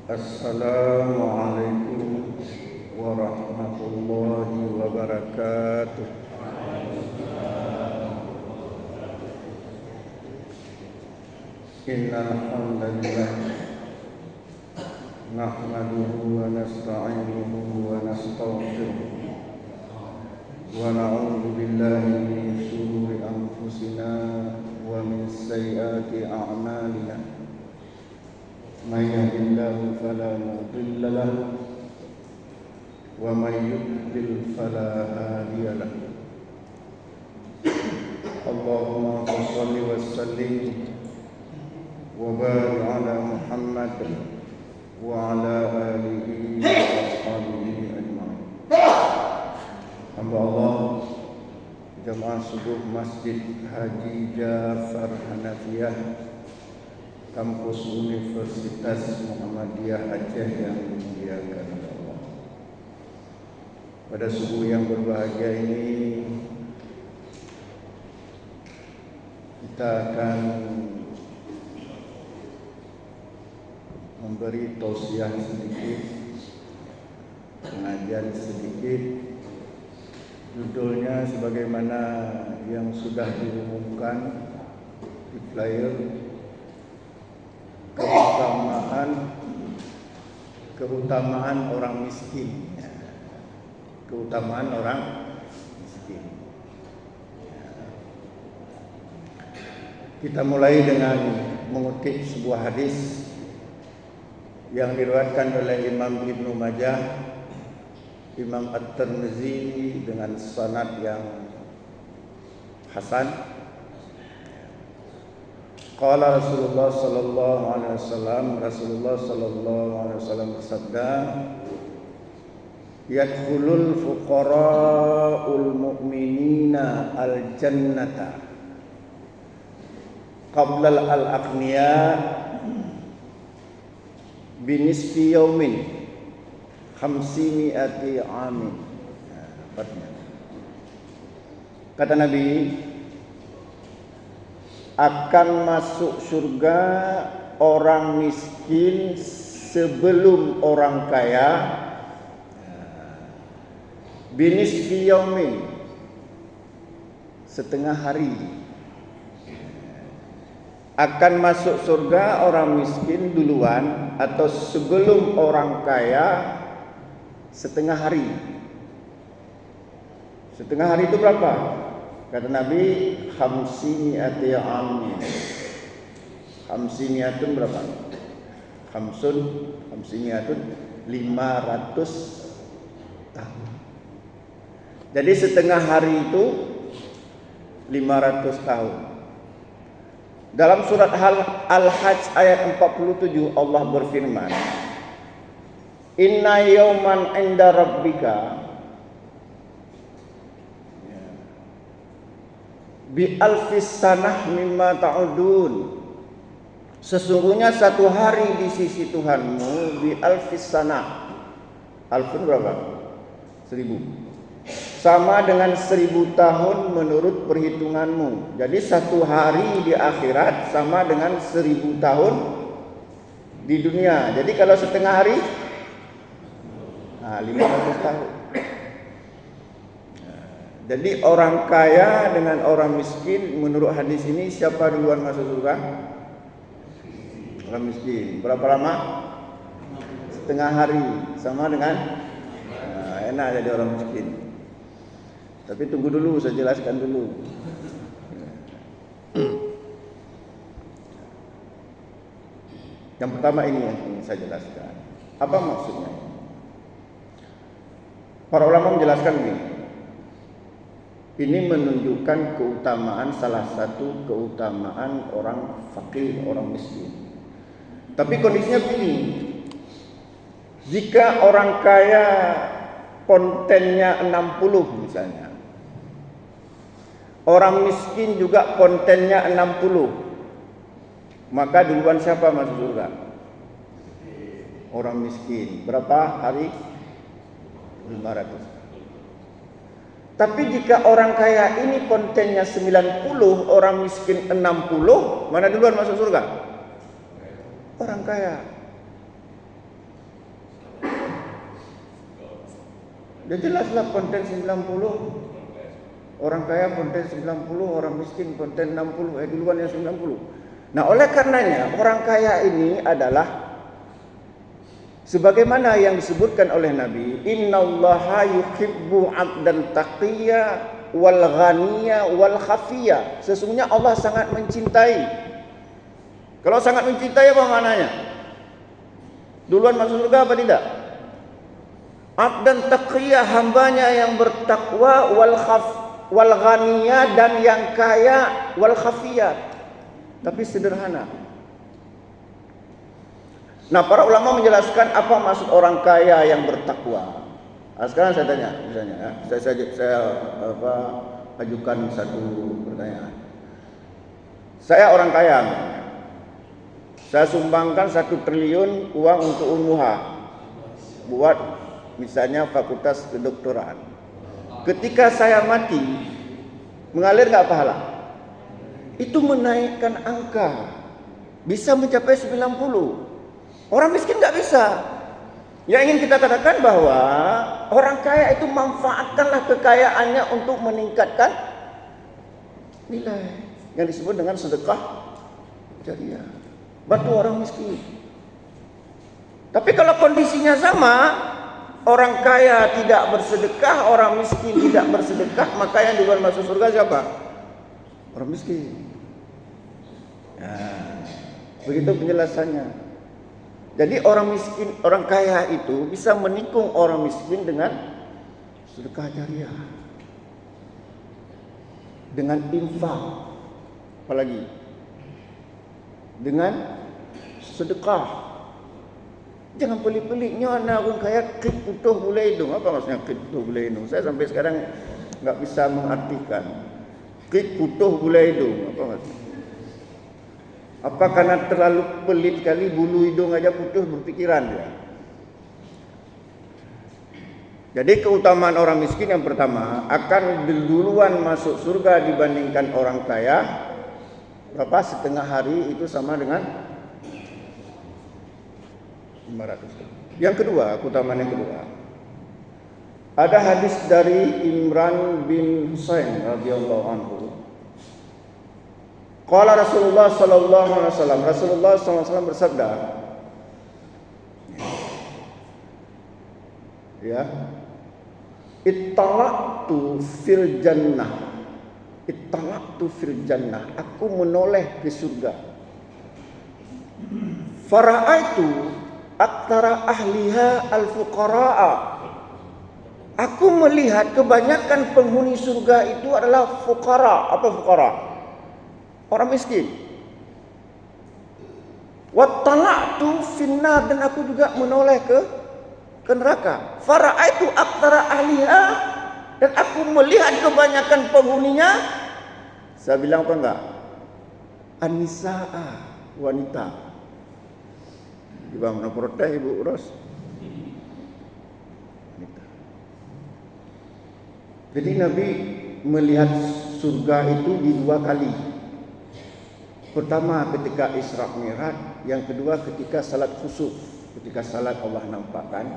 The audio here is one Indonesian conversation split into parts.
Assalamualaikum warahmatullahi wabarakatuh. Innal hamdalillah nahmaduhu wa nasta'inuhu wa nastaghfiruh wa na'udzu billahi min shururi anfusina wa min sayyiati a'malina. Man yahdihillahu fala mudilla lahu wa man yudlil fala hadiya lahu. Allahumma shalli wa sallim wa barik ala Muhammad wa ala alihi wa ashabihi ajma'in. Hamba Allah, jamaah subuh Masjid Haji Ja'far Hanafiyah Kampus Universitas Muhammadiyah Aceh yang dimuliakan Allah. Pada subuh yang berbahagia ini kita akan memberi tausiah sedikit, pengajian sedikit. Judulnya sebagaimana yang sudah diumumkan di flyer, keutamaan orang miskin. Keutamaan orang miskin. Kita mulai dengan mengutip sebuah hadis yang diriwayatkan oleh Imam Ibnu Majah, Imam At-Tirmizi dengan sanad yang hasan. Qala Rasulullah sallallahu alaihi wasallam, Rasulullah sallallahu alaihi wasallam bersabda, yadkhulul fuqara'ul mu'minina al-jannata qabla al-aqniya binisfi yaumin khamsimi'ati amin. Kata Nabi, akan masuk surga orang miskin sebelum orang kaya binisfi yaumin, setengah hari. Akan masuk surga orang miskin duluan atau sebelum orang kaya setengah hari. Setengah hari itu berapa? Kata Nabi, khamsimi'ati amin. Khamsimi'atun berapa? Khamsimi'atun 500 tahun. Jadi setengah hari itu 500 tahun. Dalam surat Al-Hajj ayat 47 Allah berfirman, inna yawman inda rabbika bi alfis sanah mimma ta'udun. Sesungguhnya satu hari di sisi Tuhanmu bi alfis sanah. Alfun berapa? 1000. Sama dengan 1000 tahun menurut perhitunganmu. Jadi satu hari di akhirat sama dengan 1000 tahun di dunia. Jadi kalau setengah hari 500 tahun. Jadi orang kaya dengan orang miskin, menurut hadis ini siapa duluan masuk surga? Orang miskin. Berapa lama? Setengah hari. Sama dengan enak jadi orang miskin. Tapi tunggu dulu, saya jelaskan dulu. Yang pertama ini yang ingin saya jelaskan. Apa maksudnya? Para ulama menjelaskan begini. Ini menunjukkan keutamaan, salah satu keutamaan orang fakir, orang miskin. Tapi kondisinya begini, jika orang kaya kontennya 60 misalnya, orang miskin juga kontennya 60, maka duluan siapa masuk surga? Orang miskin. Berapa hari? 500. Tapi jika orang kaya ini kontennya 90, orang miskin 60, mana duluan masuk surga? Orang kaya. Dia jelaslah konten 90. Orang kaya konten 90, orang miskin konten 60. Duluan yang 90. Nah, oleh karenanya orang kaya ini adalah sebagaimana yang disebutkan oleh Nabi, innallaha yuhibbu 'abdan taqiyya wal ghaniyya wal khafiyya. Sesungguhnya Allah sangat mencintai. Kalau sangat mencintai apa maknanya? Duluan masuk surga apa tidak? Abdan taqiyya, hambanya yang bertakwa, wal ghaniyya, dan yang kaya, wal khafiyya, tapi sederhana. Nah, para ulama menjelaskan apa maksud orang kaya yang bertakwa. Nah, sekarang saya tanya, misalnya, saya ajukan satu pertanyaan. Saya orang kaya, saya sumbangkan 1 triliun uang untuk Unmuha, buat misalnya fakultas kedokteran. Ketika saya mati, mengalir nggak pahala? Itu menaikkan angka, bisa mencapai 90. Orang miskin nggak bisa. Yang ingin kita katakan bahwa orang kaya itu manfaatkanlah kekayaannya untuk meningkatkan nilai yang disebut dengan sedekah jariah. Bantu orang miskin. Tapi kalau kondisinya sama, orang kaya tidak bersedekah, orang miskin tidak bersedekah, maka yang duluan masuk surga siapa? Orang miskin. Nah, begitu penjelasannya. Jadi orang miskin, orang kaya itu bisa menikung orang miskin dengan sedekah jariah, dengan infak, apalagi dengan sedekah. Jangan pelik-peliknya anak orang kaya klik putuh bulai hidung. Apa maksudnya klik putuh bulai hidung? Saya sampai sekarang nggak bisa mengartikan klik putuh bulai hidung. Apa maksudnya? Apa karena terlalu pelit kali bulu hidung aja putus berpikiran dia? Jadi keutamaan orang miskin yang pertama, akan duluan masuk surga dibandingkan orang kaya. Berapa? Setengah hari itu sama dengan 500. Yang kedua, keutamaan yang kedua, ada hadis dari Imran bin Husain radhiyallahu anhu. Qala Rasulullah sallallahu alaihi wasallam, Rasulullah sallallahu alaihi wasallam bersabda, ya, ittalaqtu fil jannah, ittalaqtu fil jannah, aku menoleh ke surga. Fara'aitu aktsara ahliha al-fuqara'a, aku melihat kebanyakan penghuni surga itu adalah fuqara. Apa fuqara? Orang miskin. Wattala'tu finnar, dan aku juga menoleh ke neraka. Fara'aitu aktsara ahliha, dan aku melihat kebanyakan penghuninya. Saya bilang apa enggak? An-nisaa, wanita. Ibu mana protes Ibu Ros? Wanita. Jadi Nabi melihat surga itu di 2 kali. Pertama ketika Isra Mi'raj, yang kedua ketika salat khusuf. Ketika salat Allah nampakkan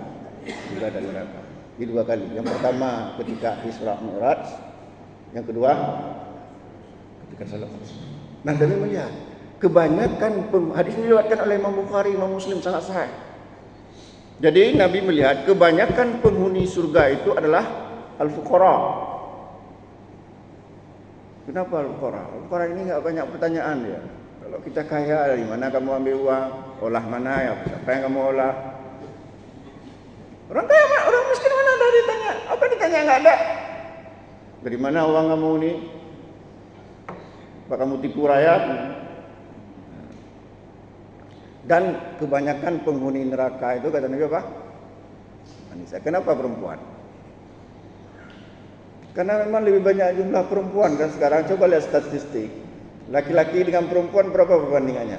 surga dan neraka. Di 2 kali. Yang pertama ketika Isra Mi'raj, yang kedua ketika salat khusuf. Nah, Nabi melihat kebanyakan hadis ini diriwayatkan oleh Imam Bukhari, Imam Muslim, sangat sahih. Jadi Nabi melihat kebanyakan penghuni surga itu adalah al-fuqara. Kenapa al-fuqara? Al-fuqara ini enggak banyak pertanyaan dia. Kalau kita kaya, dari mana kamu ambil uang? Olah mana ya? Siapa yang kamu olah? Orang kaya, orang miskin mana ada ditanya? Apa ditanya? Enggak ada. Dari mana uang kamu ini? Apa kamu tipu rakyat? Dan kebanyakan penghuni neraka itu kata Nabi apa? Wanita. Kenapa perempuan? Karena memang lebih banyak jumlah perempuan kan sekarang. Coba lihat statistik. Laki-laki dengan perempuan berapa perbandingannya?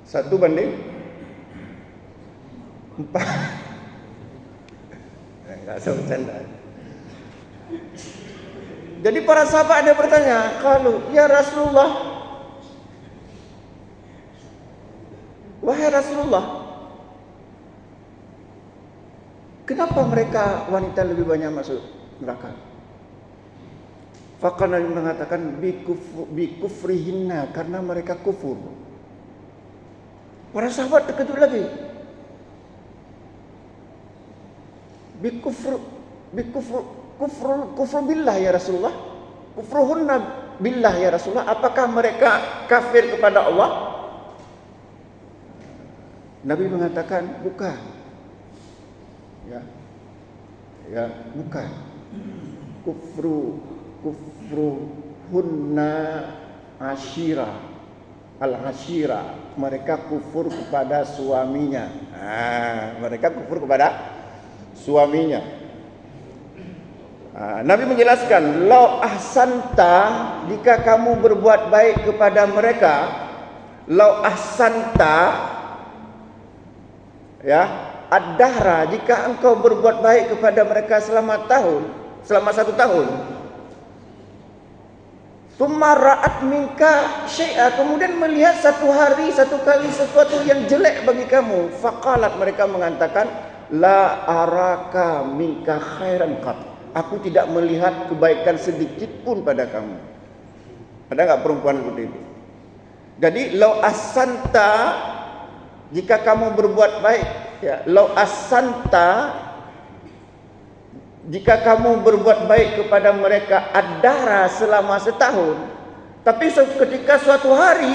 1 banding 4. Enggak usah bercanda. Jadi para sahabat ada bertanya, kalau ya Rasulullah, wahai Rasulullah, Kenapa mereka wanita lebih banyak masuk neraka? Fakar Nabi mengatakan bikufrihinna, karena mereka kufur. Para sahabat terkejut lagi. Kufru billah ya Rasulullah. Kufruhunna billah ya Rasulullah. Apakah mereka kafir kepada Allah? Nabi mengatakan bukan. Ya, bukan. Kufruhunna asyira. Al-asyira, mereka kufur kepada suaminya. Mereka kufur kepada suaminya. Nabi menjelaskan, lau ahsanta, jika kamu berbuat baik kepada mereka, lau ahsanta, ya, ad-dahra, jika engkau berbuat baik kepada mereka selama 1 tahun, Tsumma ra'at minka syai'a, kemudian melihat satu kali sesuatu yang jelek bagi kamu. Faqalat, mereka mengatakan, la araka minka khairan qat, aku tidak melihat kebaikan sedikit pun pada kamu. Ada enggak perempuan seperti itu? Jadi lau asanta, jika kamu berbuat baik, ya, lau asanta, jika kamu berbuat baik kepada mereka ad-dahra selama 1 tahun, tapi ketika suatu hari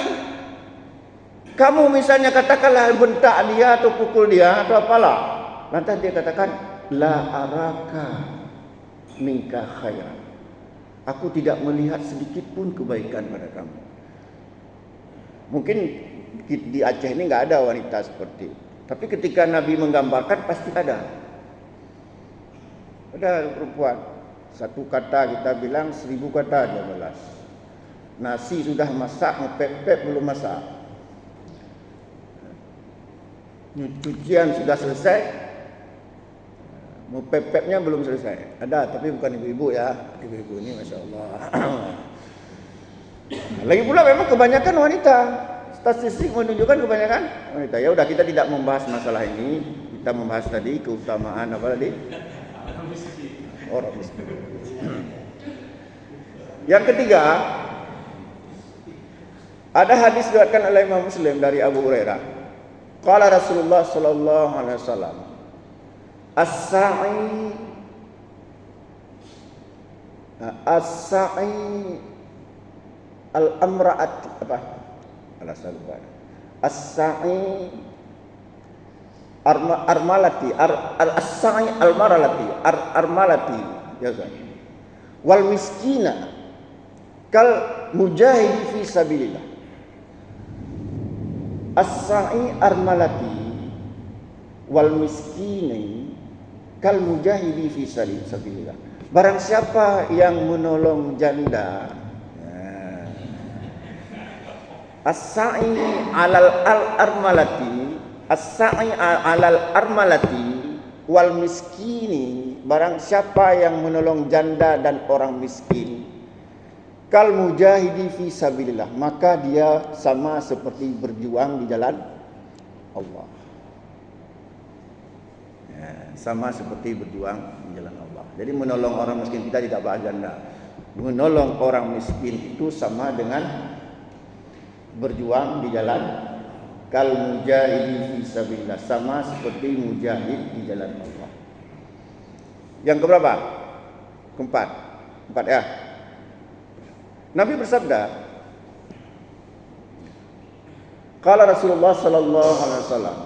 kamu misalnya katakanlah bentak dia atau pukul dia atau apalah, lantas dia katakan la araka minka khairan, aku tidak melihat sedikit pun kebaikan pada kamu. Mungkin di Aceh ini enggak ada wanita seperti itu, tapi ketika Nabi menggambarkan pasti ada. Ada perempuan, 1 kata kita bilang 1000 kata dia balas. Nasi sudah masak, ngepep-pep belum masak. Cucian sudah selesai, ngepep-pepnya belum selesai. Ada, tapi bukan ibu-ibu ya. Ibu-ibu ini Masya Allah. Lagi pula memang kebanyakan wanita. Statistik menunjukkan kebanyakan wanita. Ya udah, kita tidak membahas masalah ini. Kita membahas tadi keutamaan apa tadi? Orang miskin. Yang ketiga, ada hadis diriwayatkan oleh Imam Muslim dari Abu Hurairah. Qala Rasulullah sallallahu alaihi wasallam, as-sa'i al-amra'at apa? As-sa'i armalati as-sa'i armalati yazan wal miskina kal mujahidi fi sabilillah. As-sa'i armalati wal miskini kal mujahidi fi sabilillah. Barang siapa yang menolong janda, as-sa'i alal armalati, as-sa'i alal armalati wal miskini, barang siapa yang menolong janda dan orang miskin, kal mujahidi fi sabilillah, maka dia sama seperti berjuang di jalan Allah. Ya, sama seperti berjuang di jalan Allah. Jadi menolong orang miskin, kita tidak bahas janda. Menolong orang miskin itu sama dengan berjuang di jalan kal mujahidi fi sabilillah, sama seperti mujahid di jalan Allah. Yang keberapa? Keempat ya. Nabi bersabda, qala Rasulullah sallallahu alaihi wasallam,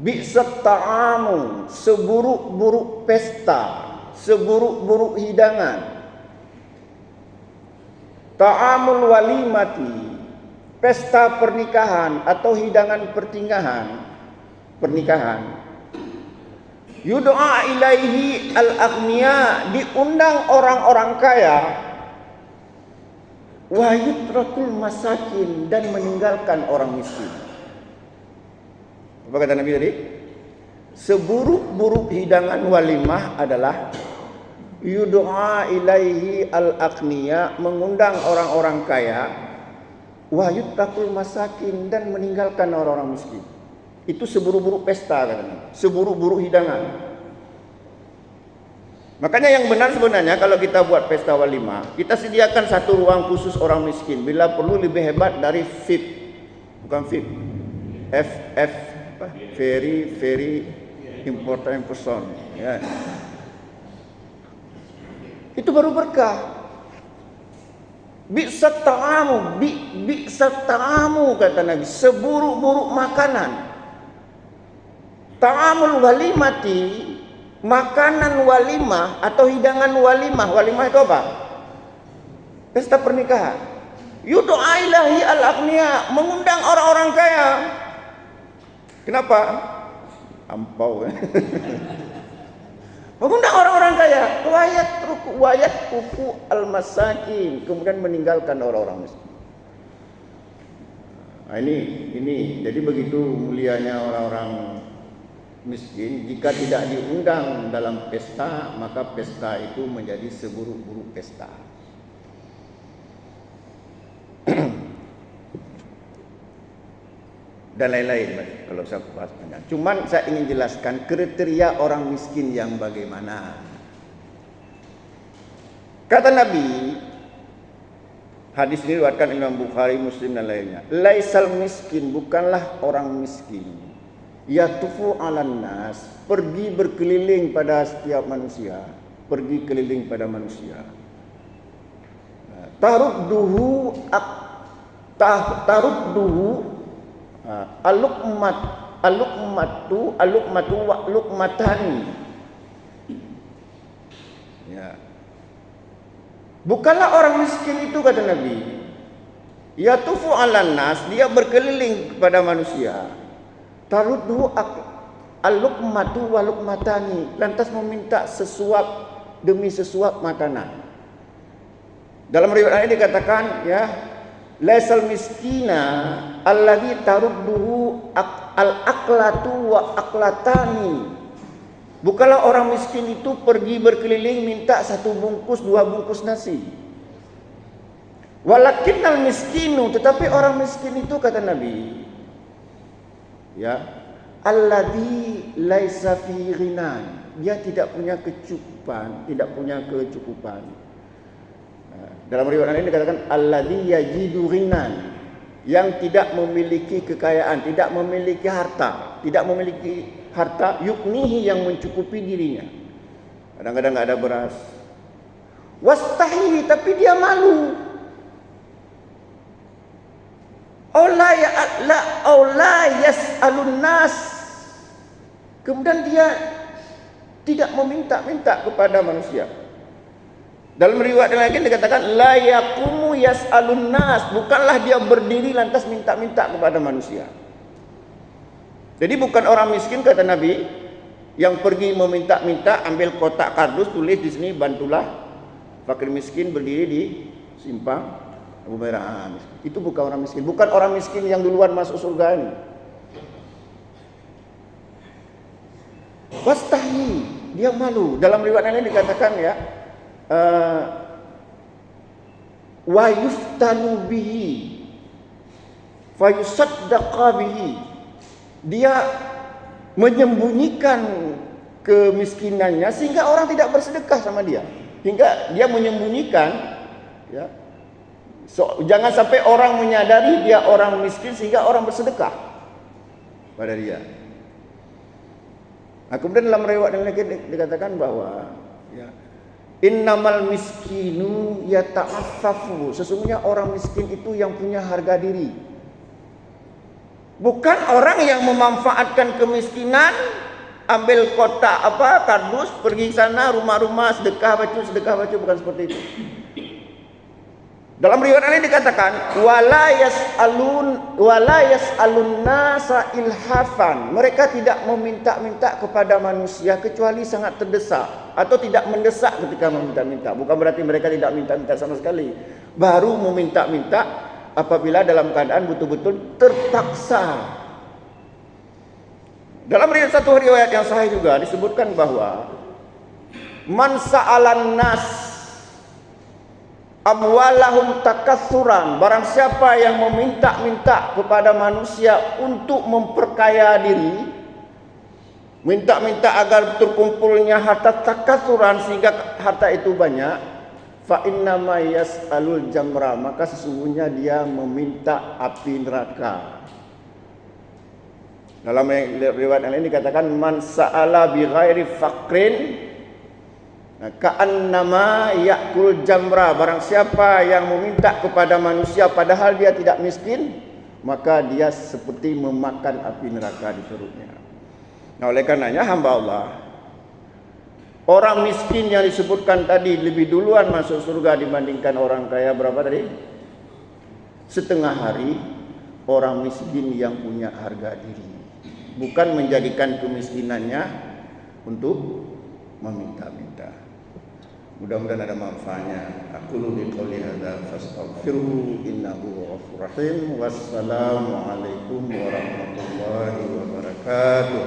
bi'sat ta'amu, seburuk-buruk pesta, seburuk-buruk hidangan, ta'amul walimati, pesta pernikahan atau hidangan pernikahan, yud'a ilaihi al-aghniya, diundang orang-orang kaya, wa yutrakul masakin, dan meninggalkan orang miskin. Apa kata Nabi tadi? Seburuk-buruk hidangan walimah adalah yud'a ilaihi al-aghniya, mengundang orang-orang kaya, wa yutrakul masakin, dan meninggalkan orang-orang miskin. Itu seburuk-buruk pesta katanya, seburuk-buruk hidangan. Makanya yang benar sebenarnya kalau kita buat pesta walimah, kita sediakan satu ruang khusus orang miskin. Bila perlu lebih hebat dari VIP, bukan VIP, FF, very important person. Ya. Itu baru berkah. Bi'sat ta'amu kata Nabi, seburuk-buruk makanan. Ta'amul walimati, makanan walimah atau hidangan walimah. Walimah itu apa? Pesta pernikahan. Yudu'a ilahi al-aghniya, mengundang orang-orang kaya. Kenapa? Ampau. Mengundang orang-orang kaya. Wayat kuku al-masakin, kemudian meninggalkan orang-orang miskin. Nah, ini jadi begitu mulianya orang-orang miskin. Jika tidak diundang dalam pesta, maka pesta itu menjadi seburuk-buruk pesta. Dan lain-lain kalau saya bahas panjang. Cuman saya ingin jelaskan kriteria orang miskin yang bagaimana. Kata Nabi, hadis ini diriwayatkan Imam Bukhari, Muslim dan lainnya. Laisal miskin, bukanlah orang miskin. Yatufu 'alan nas, pergi berkeliling pada setiap manusia, pergi keliling pada manusia. Tarudduhu alukmatu wa lukmatani. Ya. Bukanlah orang miskin itu kata Nabi. Yatufu 'alan nas, dia berkeliling kepada manusia. Tarudduhu alukmatu wa lukmatani, lantas meminta sesuap demi sesuap makanan. Dalam riwayat ini dikatakan ya, laisal miskina alladzi tarudduhu al-aqlatu wa aqlatani. Bukanlah orang miskin itu pergi berkeliling minta satu bungkus, dua bungkus nasi. Walakinnal miskinu, tetapi orang miskin itu kata Nabi, ya, alladzi laisa fi ghinan, dia tidak punya kecukupan, Dalam riwayat ini dikatakan alladzi yajidu ghinan, yang tidak memiliki kekayaan, tidak memiliki harta, yuknihi, yang mencukupi dirinya. Kadang-kadang enggak ada beras. Wastahi, tapi dia malu. Aula yas'alun nas. Kemudian dia tidak meminta-minta kepada manusia. Dalam riwayat lain dikatakan la yaqumu yas'alun nas, bukanlah dia berdiri lantas minta-minta kepada manusia. Jadi bukan orang miskin kata Nabi yang pergi meminta-minta, ambil kotak kardus tulis di sini bantulah fakir miskin berdiri di simpang Abu Merah. Itu bukan orang miskin, bukan orang miskin yang duluan masuk surga ini. Wastahi, dia malu. Dalam riwayat lain dikatakan ya, wa yuftanu bihi fa yusaddaqa bihi, dia menyembunyikan kemiskinannya sehingga orang tidak bersedekah sama dia, hingga dia menyembunyikan ya. Jangan sampai orang menyadari dia orang miskin sehingga orang bersedekah pada dia. Nah, kemudian dalam riwayat yang lain dikatakan bahwa ya, innamal miskinu yata'affafu, sesungguhnya orang miskin itu yang punya harga diri. Bukan orang yang memanfaatkan kemiskinan, ambil kotak kardus, pergi sana rumah-rumah sedekah baca, bukan seperti itu. Dalam riwayat ini dikatakan wala yas'alun nasa ilhafan, mereka tidak meminta-minta kepada manusia kecuali sangat terdesak atau tidak mendesak ketika meminta-minta. Bukan berarti mereka tidak minta-minta sama sekali, baru meminta-minta apabila dalam keadaan betul-betul terpaksa. Dalam satu riwayat yang sahih juga disebutkan bahwa man sa'alan nas amwalahum takatsuran, barang siapa yang meminta-minta kepada manusia untuk memperkaya diri, minta-minta agar terkumpulnya harta takatsuran sehingga harta itu banyak, fa innama yas'alul jamra, maka sesungguhnya dia meminta api neraka. Dalam riwayat yang lain dikatakan man sa'ala bi ghairi faqrin ka'annama ya'kul jamra, barang siapa yang meminta kepada manusia padahal dia tidak miskin, maka dia seperti memakan api neraka di perutnya. Nah, oleh karenanya hamba Allah, orang miskin yang disebutkan tadi lebih duluan masuk surga dibandingkan orang kaya. Berapa tadi? Setengah hari. Orang miskin yang punya harga diri, bukan menjadikan kemiskinannya untuk meminta-minta. Mudah-mudahan ada manfaatnya. Aku lubi qouli hadza fastaghfiruhu innahu ghafurur rahim. Wassalamualaikum warahmatullahi wabarakatuh.